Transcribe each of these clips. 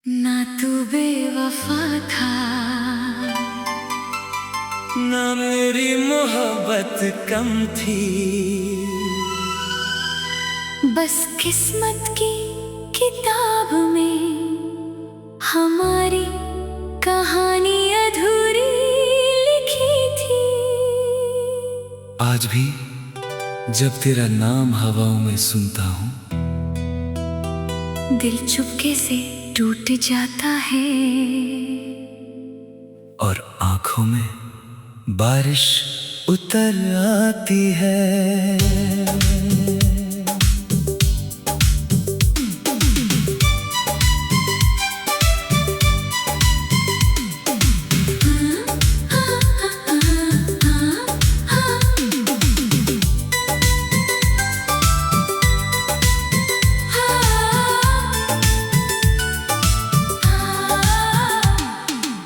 ना तू बेवफा था, ना मेरी मोहब्बत कम थी। बस किस्मत की किताब में हमारी कहानी अधूरी लिखी थी। आज भी जब तेरा नाम हवाओं में सुनता हूँ, दिल चुपके से टूट जाता है और आंखों में बारिश उतर आती है।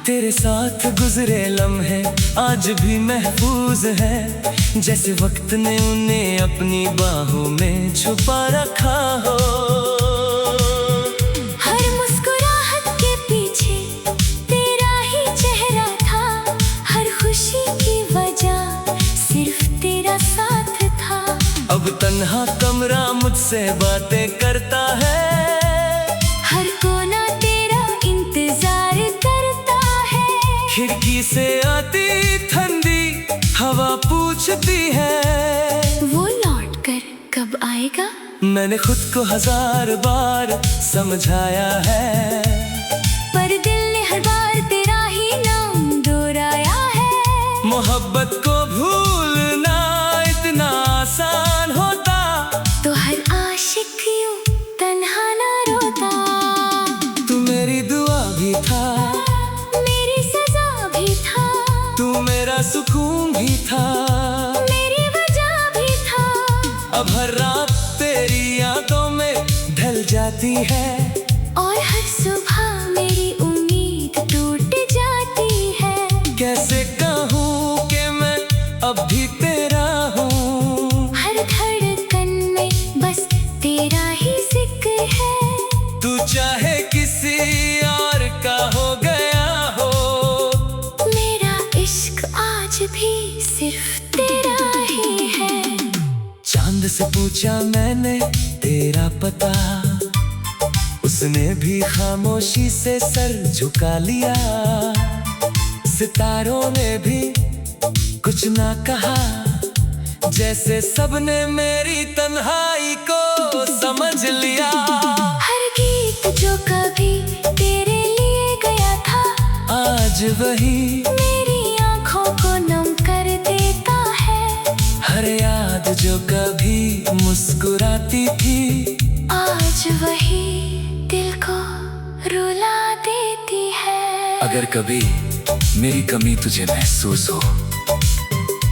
तेरे साथ गुजरे लम्हे आज भी महफूज है, जैसे वक्त ने उन्हें अपनी बाहों में छुपा रखा हो। हर मुस्कुराहट के पीछे तेरा ही चेहरा था, हर खुशी की वजह सिर्फ तेरा साथ था। अब तन्हा कमरा मुझसे बातें करता है, हर कोना तेरा इंतजार करता है। खिड़की से आती ठंडी हवा पूछती है, वो लौट कर कब आएगा? मैंने खुद को 1000 बार समझाया है, पर दिल ने हर बार तेरा ही नाम दोहराया है। मोहब्बत को भूलना इतना आसान होता तो हर आशिक यूं तन्हा ना रोता। तू मेरी दुआ भी था, मेरी सजा भी था, तू मेरा सुकून भी था, मेरी वजह भी था। अब हर रात तेरी यादों में ढल जाती है, और हर सुबह मेरी उम्मीद टूट जाती है। कैसे कहूँ कि मैं अब भी तेरा हूँ, हर धड़कन में बस तेरा ही जिक्र है। तू चाहे किसी और का हो गया हो, मेरा इश्क आज भी सिर्फ तेरा ही है। चांद से पूछा मैंने तेरा पता, उसने भी खामोशी से सर झुका लिया। सितारों ने भी कुछ ना कहा, जैसे सबने मेरी तन्हाई को समझ लिया। हर गीत जो कभी तेरे लिए गया था, आज वही मेरी आंखों को नम कर देता है। हर याद जो कभी मुस्कुराती थी, आज वही दिल को रुला देती है। अगर कभी मेरी कमी तुझे महसूस हो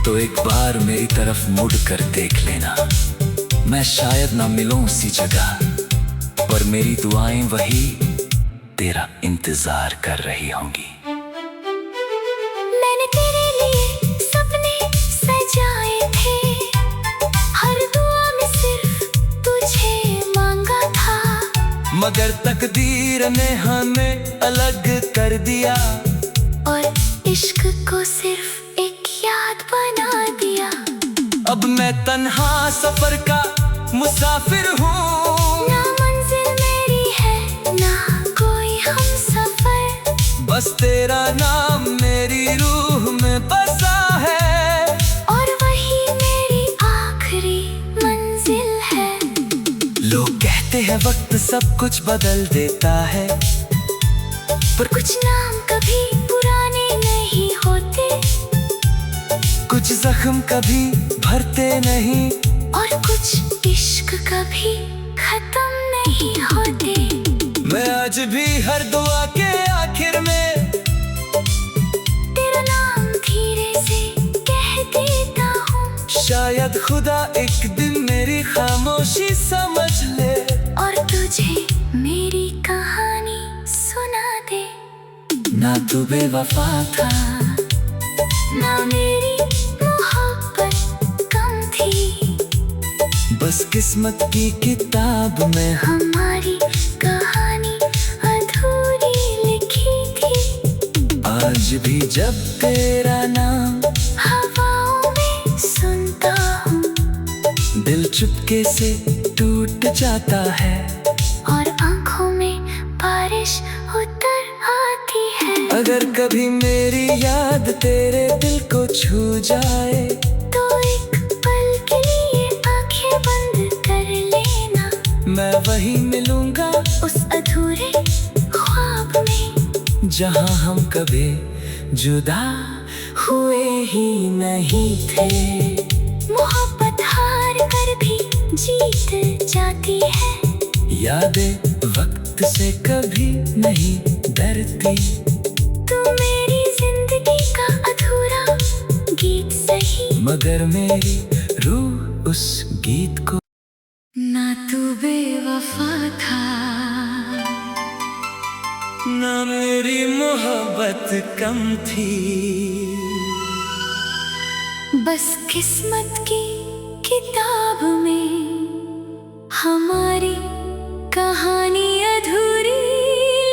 तो एक बार मेरी तरफ मुड़ कर देख लेना। मैं शायद ना मिलूं उसी जगह, पर मेरी दुआएं वही तेरा इंतजार कर रही होंगी। मैंने तेरे लिए सपने सजाए थे, हर दुआ में सिर्फ तुझे मांगा था। मगर तकदीर ने हमें अलग कर दिया, और इश्क को सिर्फ एक याद बना दिया। अब मैं तन्हा सफर का मुसाफिर हूँ, ना मंजिल मेरी है ना कोई हमसफर, बस तेरा नाम मेरी रूह में बसा है, और वही मेरी आखिरी मंजिल है। लोग कहते हैं वक्त सब कुछ बदल देता है, पर कुछ नाम कभी पुराने नहीं होते, कुछ जख्म कभी भरते नहीं, और कुछ इश्क कभी खत्म नहीं होते। मैं आज भी हर दुआ के आखिर में तेरा नाम धीरे से कह देता हूँ, शायद खुदा एक दिन मेरी खामोशी समझ ले, और तुझे मेरी कहानी सुना दे। ना तू बेवफा था, ना मेरी मोहब्बत कम थी, बस किस्मत की किताब में हमारी कहानी अधूरी भी जब तेरा नाम हवाओं में सुनता हूँ, दिल चुपके से टूट जाता है। और आंखों में बारिश उतर आती है। अगर कभी मेरी याद तेरे दिल को छू जाए, तो एक पल के लिए आंखें बंद कर लेना। मैं वही मिलूंगा उस अधूरे ख्वाब में, जहां हम कभी जुदा हुए ही नहीं थे। मोहब्बत हार कर भी जीत जाती है। यादें वक्त से कभी नहीं डरती। तू मेरी जिंदगी का अधूरा गीत सही, मगर मेरी रूह उस गीत को ना तू बेवफा था, ना मेरी मोहब्बत कम थी। बस किस्मत की किताब में हमारी कहानी अधूरी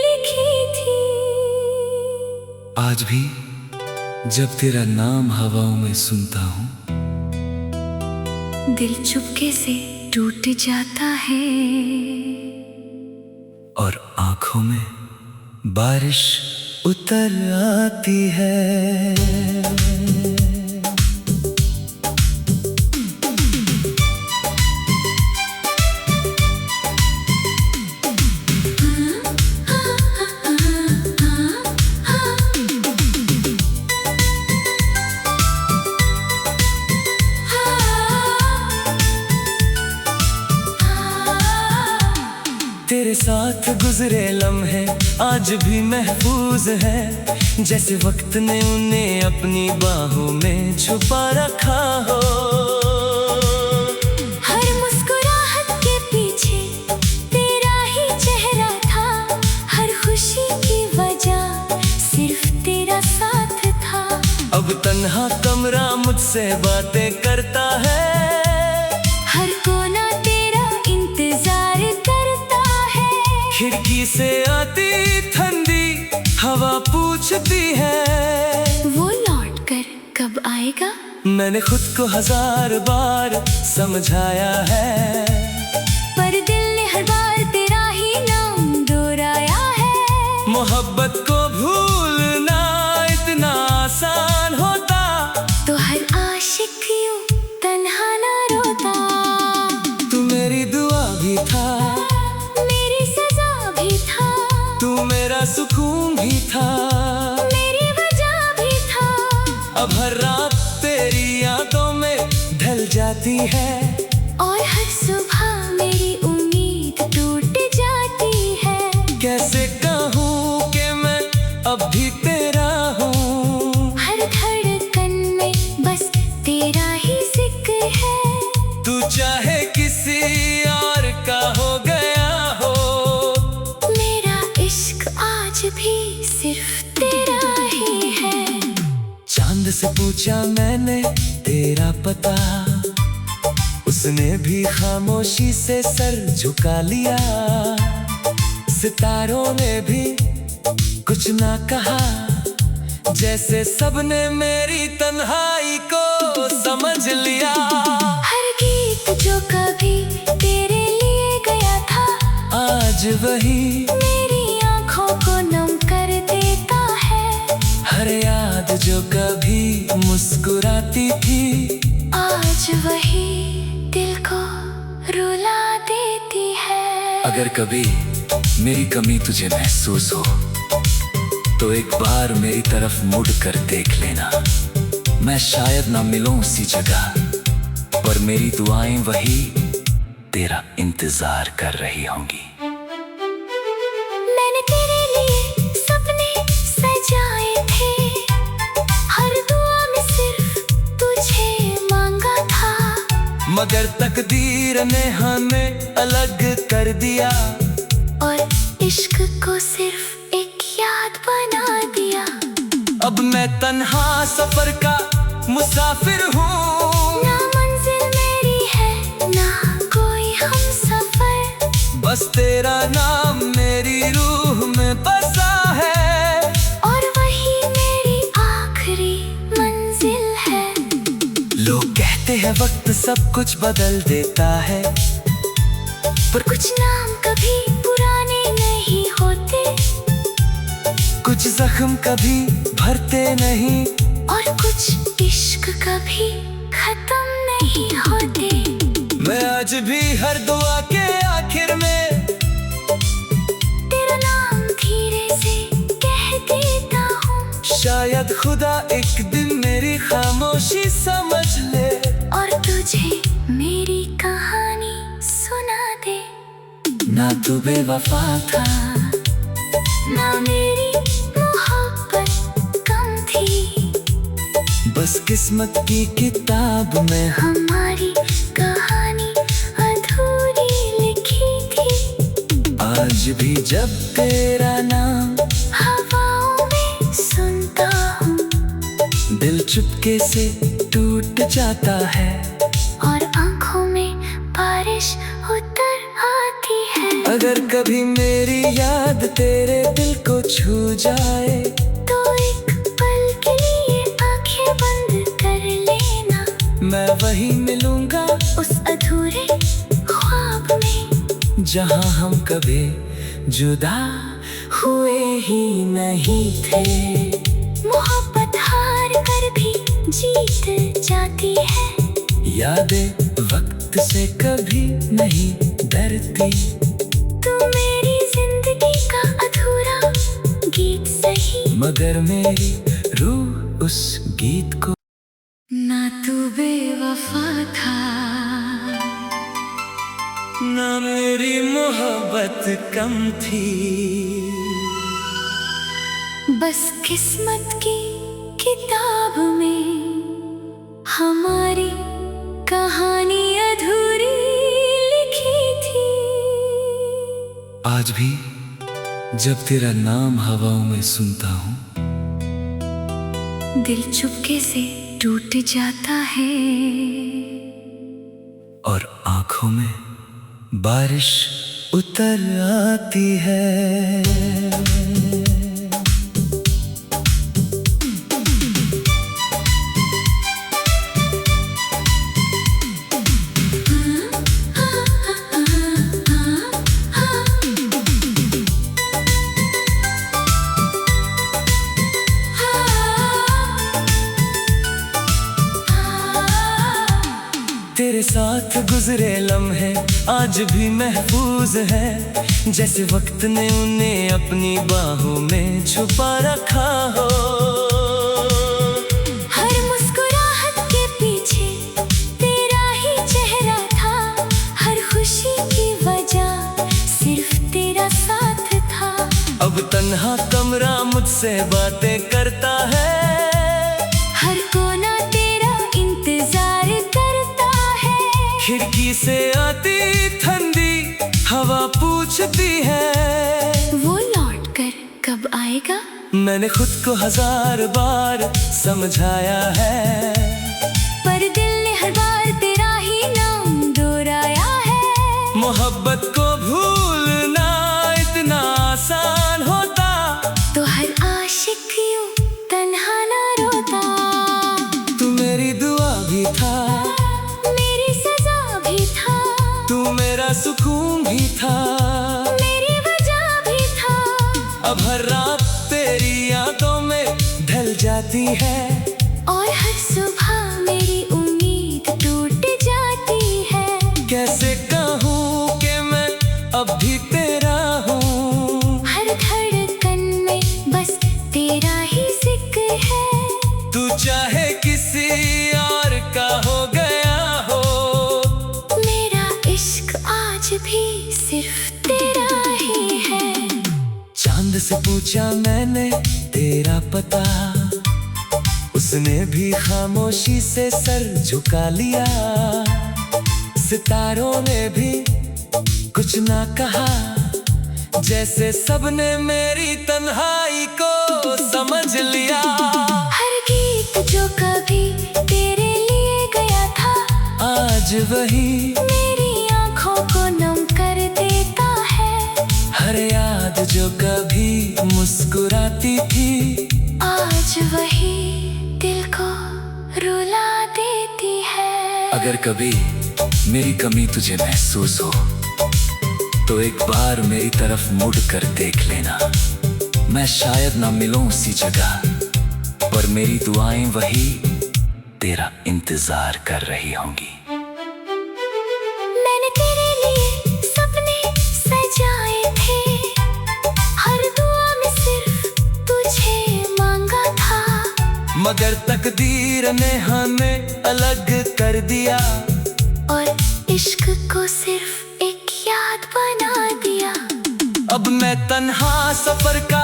लिखी थी। आज भी जब तेरा नाम हवाओं में सुनता हूँ, दिल चुपके से टूट जाता है। और आंखों में बारिश उतर आती है। तेरे साथ गुजरे लम्हे आज भी महफूज है, जैसे वक्त ने उन्हें अपनी बाहों में छुपा रखा हो। हर मुस्कुराहट के पीछे तेरा ही चेहरा था, हर खुशी की वजह सिर्फ तेरा साथ था। अब तन्हा कमरा मुझसे बातें करता है, हर कोना तेरा इंतजार करता है। खिड़की से आती ठंडी हवा पूछती है, वो लौट कर कब आएगा? मैंने खुद को 1000 बार समझाया है, पर दिल ने हर बार तेरा ही नाम दोहराया है। मोहब्बत को भूलना इतना आसान होता, तो हर आशिक यूं तन्हा ना रोता। तू मेरी दुआ भी था, मेरी सजा भी था, तू मेरा सुकून भी था, मेरी वजह भी था। अब हर रात तेरी यादों में ढल जाती है, और हर सुबह मेरी उम्मीद टूट जाती है। कैसे कहूँ कि मैं अब भी तेरा हूँ, हर धड़कन में बस तेरा ही जिक्र है। तू चाहे किसी और का हो गया हो, मेरा इश्क आज भी सिर्फ तेरा ही है। चांद से पूछा मैंने तेरा पता, उसने भी खामोशी से सर झुका लिया। सितारों ने भी कुछ ना कहा, जैसे सबने मेरी तन्हाई को समझ लिया। हर गीत जो कभी तेरे लिए गया था, आज वही मेरी आंखों को नम कर देता है। हर याद जो कभी मुस्कुराती थी, आज वही दिल को रुला देती है। अगर कभी मेरी कमी तुझे महसूस हो, तो एक बार मेरी तरफ मुड़ कर देख लेना। मैं शायद ना मिलूं उसी जगह, पर मेरी दुआएं वही तेरा इंतजार कर रही होंगी। मैंने तेरे लिए सपने सजाए थे, हर दुआ में सिर्फ तुझे मांगा था। मगर तकदीर ने हमें अलग कर दिया, और इश्क को सिर्फ एक याद बना दिया। अब मैं तन्हा सफर का मुसाफिर हूँ, ना मंजिल मेरी है ना कोई हमसफर, बस तेरा नाम मेरी रूह में बसा है। और वही मेरी वक्त सब कुछ बदल देता है, पर कुछ नाम कभी पुराने नहीं होते, कुछ जख्म कभी भरते नहीं, और कुछ इश्क कभी खत्म नहीं होते। मैं आज भी हर दुआ के आखिर में तेरा नाम धीरे से कह देता हूँ, शायद खुदा एक दिन मेरी खामोशी समझ ले और तुझे मेरी कहानी सुना दे। ना तू बेवफा था, ना मेरी मोहब्बत कम थी, बस किस्मत की किताब में हमारी कहानी अधूरी लिखी थी। आज भी जब तेरा नाम हवाओं में सुनता हूँ, दिल चुपके से टूट जाता है, और आंखों में बारिश उतर आती है। अगर कभी मेरी याद तेरे दिल को छू जाए, तो एक पल के लिए आंखें बंद कर लेना, मैं वहीं मिलूंगा उस अधूरे ख्वाब में, जहां हम कभी जुदा हुए ही नहीं थे। मोहब्बत हार कर भी जीत जाती है, यादें वक्त से कभी नहीं डरती, तू मेरी जिंदगी का अधूरा गीत सही, मगर मेरी रूह उस गीत को। ना तू बेवफा था, ना मेरी मोहब्बत कम थी, बस किस्मत की किताब में हमारी कहानी अधूरी लिखी थी। आज भी जब तेरा नाम हवाओं में सुनता हूँ, दिल चुपके से टूट जाता है, और आंखों में बारिश उतर आती है। तेरे साथ गुजरे लम्हे आज भी महफूज है, जैसे वक्त ने उन्हें अपनी बाहों में छुपा रखा हो। हर मुस्कुराहट के पीछे तेरा ही चेहरा था, हर खुशी की वजह सिर्फ तेरा साथ था। अब तन्हा कमरा मुझसे बातें करता है, हर कोना तेरा इंतजार करता है, खिड़की से आती ठंडी हवा पूछती है, वो लौट कर कब आएगा। मैंने खुद को 1000 बार समझाया है, पर दिल ने हर बार तेरा ही नाम दोहराया है। मोहब्बत को भूलना इतना आसान होता, तो हर आशिक यूं तन्हा ना रोता। तू मेरी दुआ भी था, मेरी सजा भी था, तू मेरा सुकून भी था, मेरी वजह भी था। अब हर रात तेरी यादों में ढल जाती है, और हर सुबह मेरी उम्मीद टूट जाती है। कैसे कहूँ कि मैं अब भी तेरा हूँ, हर धड़कन में बस तेरा ही जिक्र है, तू चाहे किसी और का हो गया हो, मेरा इश्क आज भी सिर्फ तेरा ही है। चांद से पूछा मैंने तेरा पता, उसने भी खामोशी से सर झुका लिया, सितारों ने भी कुछ ना कहा, जैसे सबने मेरी तन्हाई को समझ लिया। हर गीत जो कभी तेरे लिए गया था, आज वही मेरी आंखों को नम कर देता है। हर याद जो कभी मुस्कुराती थी, आज वही दिल को रुला देती है। अगर कभी मेरी कमी तुझे महसूस हो तो एक बार मेरी तरफ मुड़ कर देख लेना। मैं शायद ना मिलूं उसी जगह, पर मेरी दुआएं वही तेरा इंतजार कर रही होंगी। मैंने तेरे लिए सपने सजाए थे, हर दुआ में सिर्फ तुझे मांगा था। मगर तकदीर ने हमें अलग कर दिया, और इश्क को सिर्फ एक याद बना दिया। अब मैं तन्हा सफर का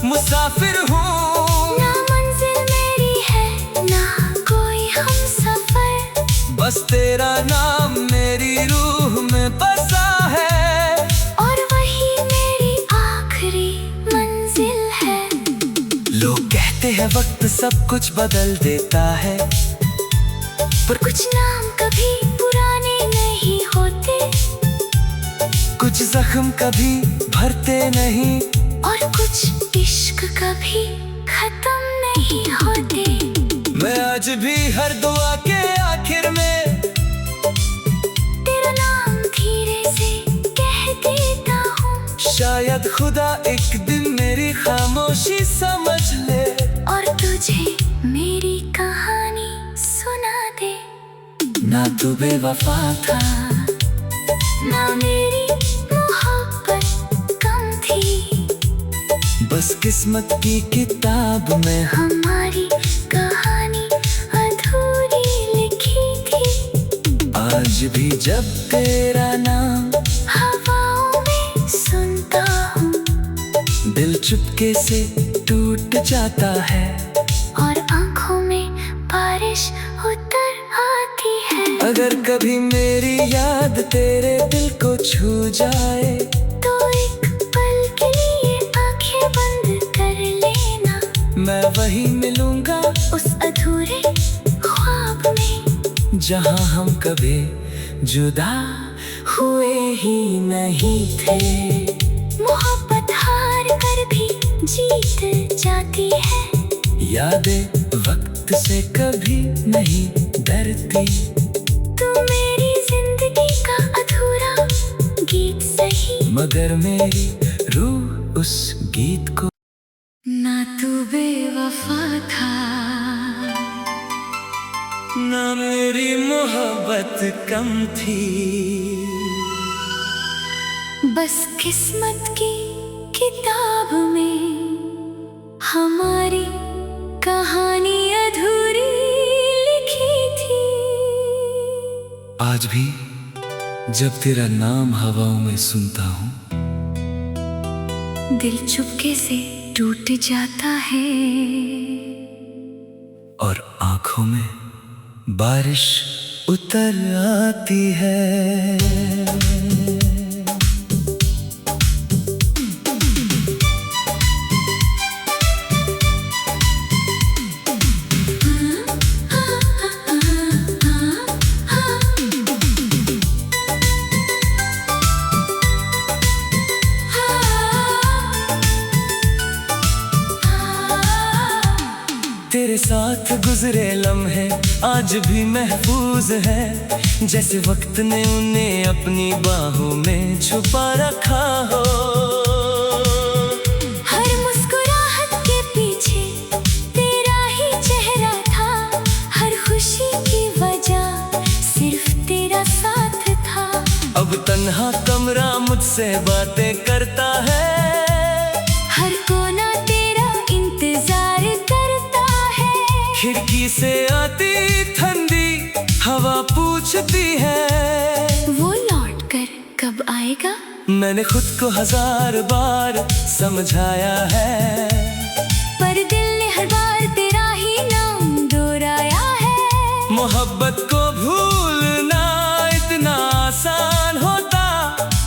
मुसाफिर हूँ। ना मंजिल मेरी है ना कोई हमसफर, बस तेरा नाम मेरी रूह में बसा है, और वही मेरी आखिरी मंजिल है। लोग कहते हैं वक्त सब कुछ बदल देता है, पर कुछ नाम कभी पुराने नहीं होते, कुछ जख्म कभी भरते नहीं, और कुछ इश्क कभी खत्म नहीं होते। मैं आज भी हर दुआ के आखिर में तेरा नाम धीरे से कह देता हूँ, शायद खुदा एक दिन मेरी खामोशी समझ ले, और तुझे मेरी कहानी सुना दे। ना तू बेवफा था, ना मेरी मोहब्बत कम थी, बस किस्मत की किताब में हमारी कहानी अधूरी लिखी थी। आज भी जब तेरा नाम हवाओं में सुनता हूँ, दिल चुपके से टूट जाता है, और आंखों में बारिश उतर आती है। अगर कभी मेरी याद तेरे दिल को छू जाए तो एक पल के लिए आंखें बंद कर लेना, मैं वही मिलूंगा उस अधूरे ख्वाब में, जहां हम कभी जुदा हुए ही नहीं थे। मोहब्बत हार कर भी जीत जाती है, यादें वक्त से कभी नहीं डरती, तू मेरी जिंदगी का अधूरा गीत सही, मगर मेरी रूह उस गीत को। ना तू बेवफा था, ना मेरी मोहब्बत कम थी, बस किस्मत की किताब में हमारी कहानी अधूरी लिखी थी। आज भी जब तेरा नाम हवाओं में सुनता हूँ, दिल चुपके से टूट जाता है, और आंखों में बारिश उतर आती है। तेरे साथ गुजरे लम्हे आज भी महफूज है, जैसे वक्त ने उन्हें अपनी बाहों में छुपा रखा हो। हर मुस्कुराहट के पीछे तेरा ही चेहरा था, हर खुशी की वजह सिर्फ तेरा साथ था। अब तन्हा कमरा मुझसे बातें करता है, हर कोना तेरा इंतजार करता है, खिड़की से आती ठंडी हवा पूछती है, वो लौट कर कब आएगा। मैंने खुद को 1000 बार समझाया है, पर दिल ने हर बार तेरा ही नाम दोहराया है। मोहब्बत को भूलना इतना आसान होता,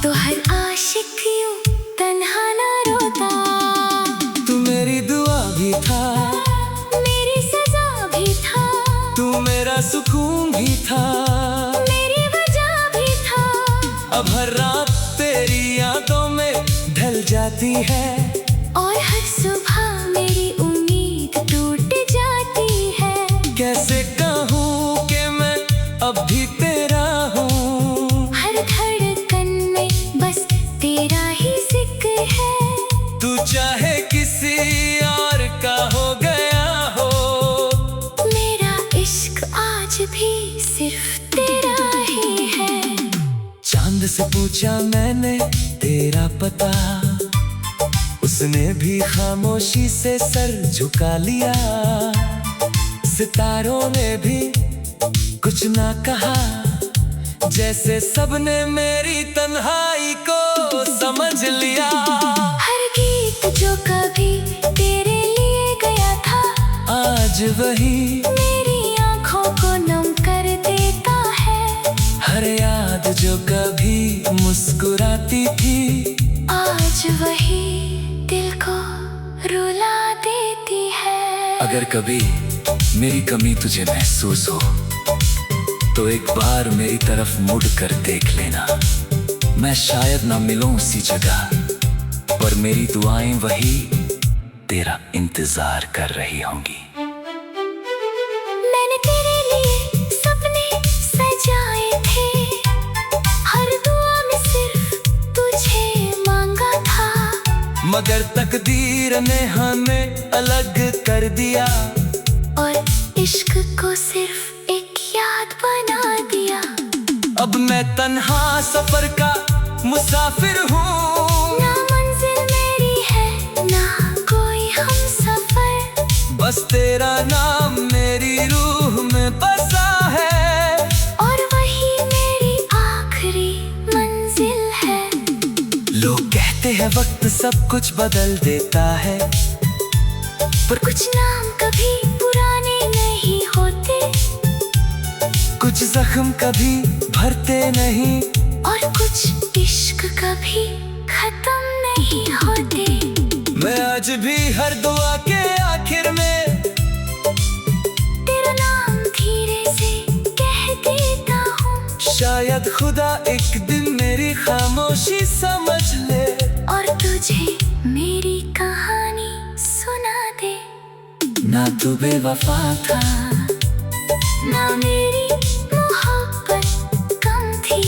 तो हर आशिक यूं तन्हा ना रोता। तू मेरी दुआ भी था, मेरी सजा भी था, तू मेरा सुकून भी था, मेरी वजह भी था। अब हर रात तेरी यादों में ढल जाती है, और हर सुबह मेरी उम्मीद टूट जाती है। कैसे कहूँ कि मैं अब भी तू चाहे किसी और का हो गया हो। मेरा इश्क आज भी सिर्फ तेरा ही है। चांद से पूछा मैंने तेरा पता, उसने भी खामोशी से सर झुका लिया। सितारों ने भी कुछ ना कहा, जैसे सबने मेरी तन्हाई को समझ लिया। हर गीत जो कभी तेरे लिए गया था, आज वही मेरी आंखों को नम कर देता है। हर याद जो कभी मुस्कुराती थी, आज वही दिल को रुला देती है। अगर कभी मेरी कमी तुझे महसूस हो तो एक बार मेरी तरफ मुड़ कर देख लेना। मैं शायद ना मिलूं उसी जगह, पर मेरी दुआएं वही तेरा इंतजार कर रही होंगी। मैंने तेरे लिए सपने सजाए थे, हर दुआ में सिर्फ तुझे मांगा था। मगर तकदीर ने हमें अलग कर दिया, और इश्क को सिर्फ एक याद बना दिया। अब मैं तन्हा सफर का मुसाफिर हूँ। ना मंजिल मेरी है ना कोई हमसफर, बस तेरा नाम मेरी रूह में बसा है, और वही मेरी आखिरी मंजिल है। लोग कहते हैं वक्त सब कुछ बदल देता है, पर कुछ नाम कभी पुराने नहीं होते, कुछ जख्म कभी भरते नहीं, और कुछ इश्क कभी खत्म नहीं होते। मैं आज भी हर दुआ के आखिर में तेरा नाम धीरे से कह देता हूँ, शायद खुदा एक दिन मेरी खामोशी समझ ले, और तुझे मेरी कहानी सुना दे। ना तू बेवफा था, ना मेरी मोहब्बत कम थी,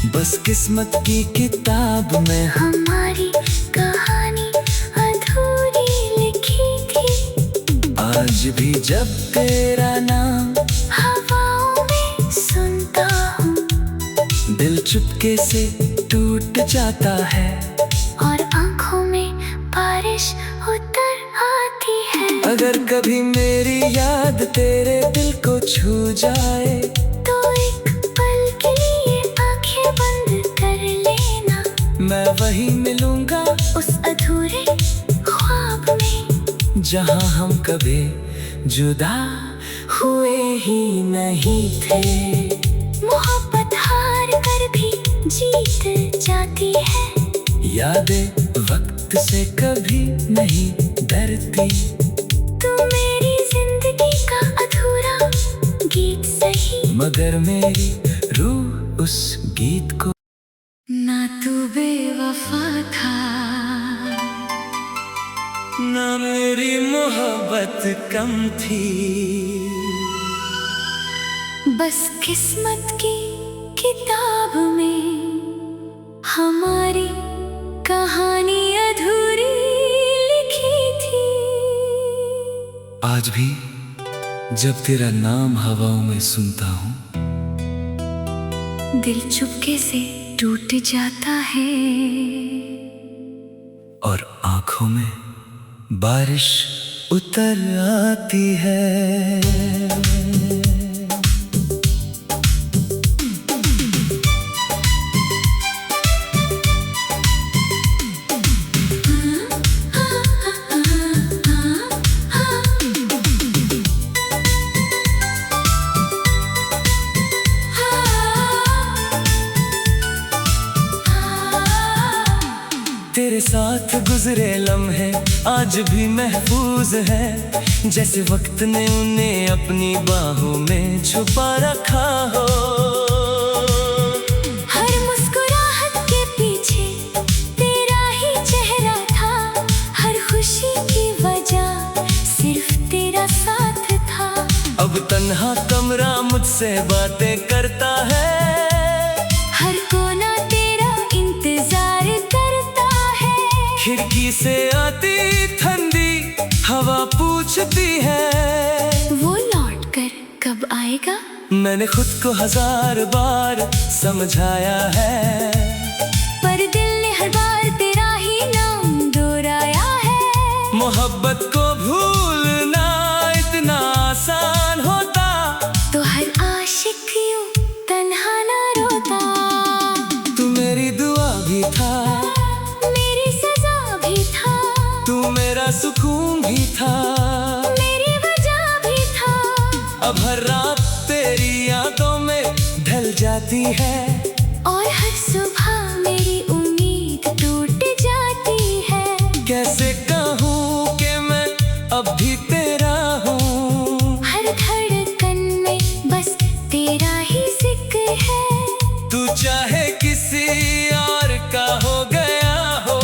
बस किस्मत की किताब में हमारी कहानी अधूरी लिखी थी। आज भी जब तेरा नाम हवाओं में सुनता हूँ, दिल चुपके से टूट जाता है, और आंखों में बारिश उतर आती है। अगर कभी मेरी याद तेरे दिल को छू जाए, तो एक पल के लिए आंखें बंद कर लेना। मैं वही मिलूंगा उस अधूरे ख्वाब में, जहां हम कभी जुदा हुए ही नहीं थे। मोहब्बत हार कर भी जीत जाती है, यादें वक्त से कभी नहीं डरती। तू मेरी जिंदगी का अधूरा गीत सही, मगर मेरी रूह उस गीत को। ना तू बेवफा था, ना मेरी मोहब्बत कम थी, बस किस्मत की किताब में हमारी कहानी अधूरी लिखी थी। आज भी जब तेरा नाम हवाओं में सुनता हूँ, दिल चुपके से टूट जाता है, और आंखों में बारिश उतर आती है। तेरे साथ गुजरे लम्हे आज भी महफूज है, जैसे वक्त ने उन्हें अपनी बाहों में छुपा रखा हो। हर मुस्कुराहट के पीछे तेरा ही चेहरा था, हर खुशी की वजह सिर्फ तेरा साथ था। अब तन्हा कमरा मुझसे बातें करता है, हर कोना तेरा इंतजार करता है। खिड़की से आती ठंडी हवा पूछती है, वो लौट कर कब आएगा? मैंने खुद को 1000 बार समझाया है, पर दिल ने हर बार तेरा ही नाम दोहराया है। मोहब्बत को भूलना इतना आसान होता तो हर आशिक यूं तन्हा ना रोता। तू मेरी दुआ भी था, मेरी सजा भी था, तू मेरा सुकून भी था, मेरी वजह भी था। अब हर रात तेरी यादों में ढल जाती है, और हर सुबह मेरी उम्मीद टूट जाती है। कैसे कहूँ कि मैं अब भी तेरा हूँ, हर धड़कन में बस तेरा ही जिक्र है। तू चाहे किसी और का हो गया हो,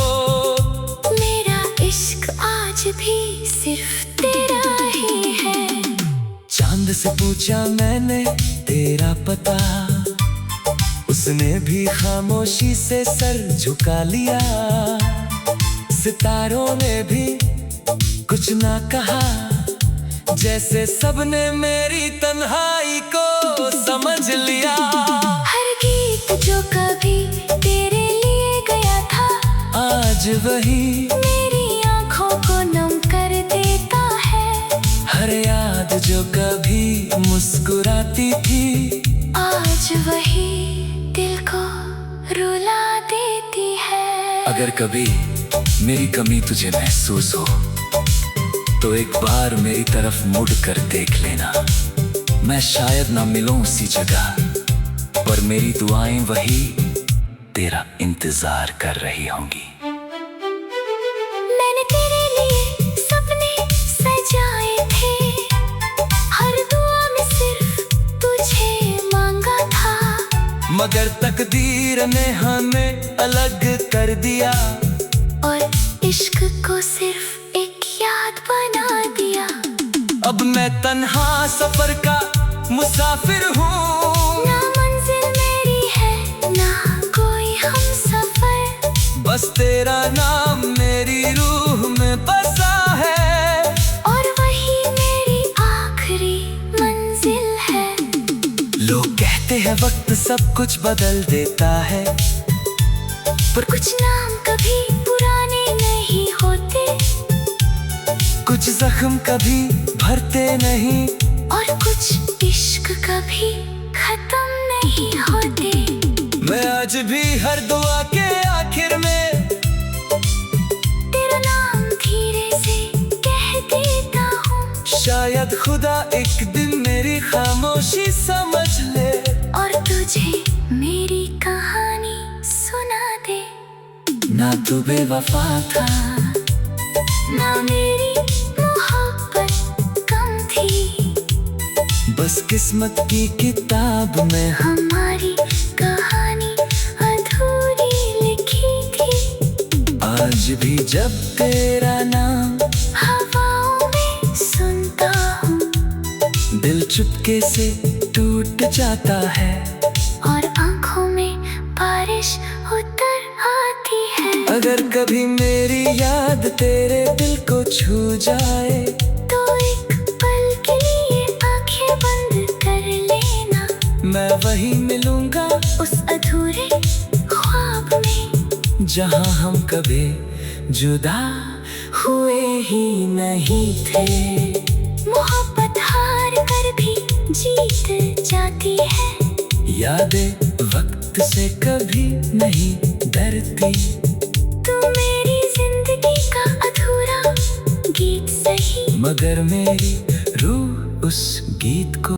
मेरा इश्क आज भी सिर्फ तेरा ही है। चांद से पूछा मैंने तेरा पता, उसने भी खामोशी से सर झुका लिया। सितारों ने भी कुछ ना कहा, जैसे सबने मेरी तन्हाई को समझ लिया। हर गीत जो कभी तेरे लिए गया था, आज वही मेरी आंखों को नम कर देता है। हर याद जो कभी मुस्कुराती थी, आज वही दिल को रुला देती है। अगर कभी मेरी कमी तुझे महसूस हो तो एक बार मेरी तरफ मुड़ कर देख लेना। मैं शायद ना मिलूं उसी जगह, पर मेरी दुआएं वही तेरा इंतजार कर रही होंगी। मैंने तेरे लिए सपने सजाए थे, हर दुआ में सिर्फ तुझे मांगा था। मगर तकदीर ने हमें अलग कर दिया, और इश्क को सिर्फ एक याद बना दिया। अब मैं तन्हा सफर का मुसाफिर हूँ, ना मंजिल मेरी है ना कोई हमसफर, बस तेरा नाम मेरी रूह में बसा है, और वही मेरी आखिरी मंजिल है। लोग कहते हैं वक्त सब कुछ बदल देता है, पर कुछ नाम कभी पुराने नहीं होते, कुछ जख्म कभी भरते नहीं, और कुछ इश्क कभी खत्म नहीं होते। मैं आज भी हर दुआ के आखिर में तेरा नाम धीरे से कह देता हूँ, शायद खुदा एक दिन मेरी खामोशी समझ ले, और तुझे मेरी कहानी सुना दे। ना तू बेवफा था, ना मेरी मोहब्बत कम थी, बस किस्मत की किताब में हमारी कहानी अधूरी लिखी थी। आज भी जब तेरा नाम हवाओं में सुनता हूँ, दिल चुपके से टूट जाता है, और आंखों में बारिश उतर आती है। अगर कभी मेरी याद तेरे दिल को छू जाए, तो एक पल के लिए आंखें बंद कर लेना। मैं वही मिलूंगा उस अधूरे ख्वाब में, जहां हम कभी जुदा हुए ही नहीं थे। मोहब्बत हार कर भी जीत जाती है, यादें वक्त से कभी नहीं डरती। तू मेरी जिंदगी का अधूरा गीत सही, मगर मेरी रूह उस गीत को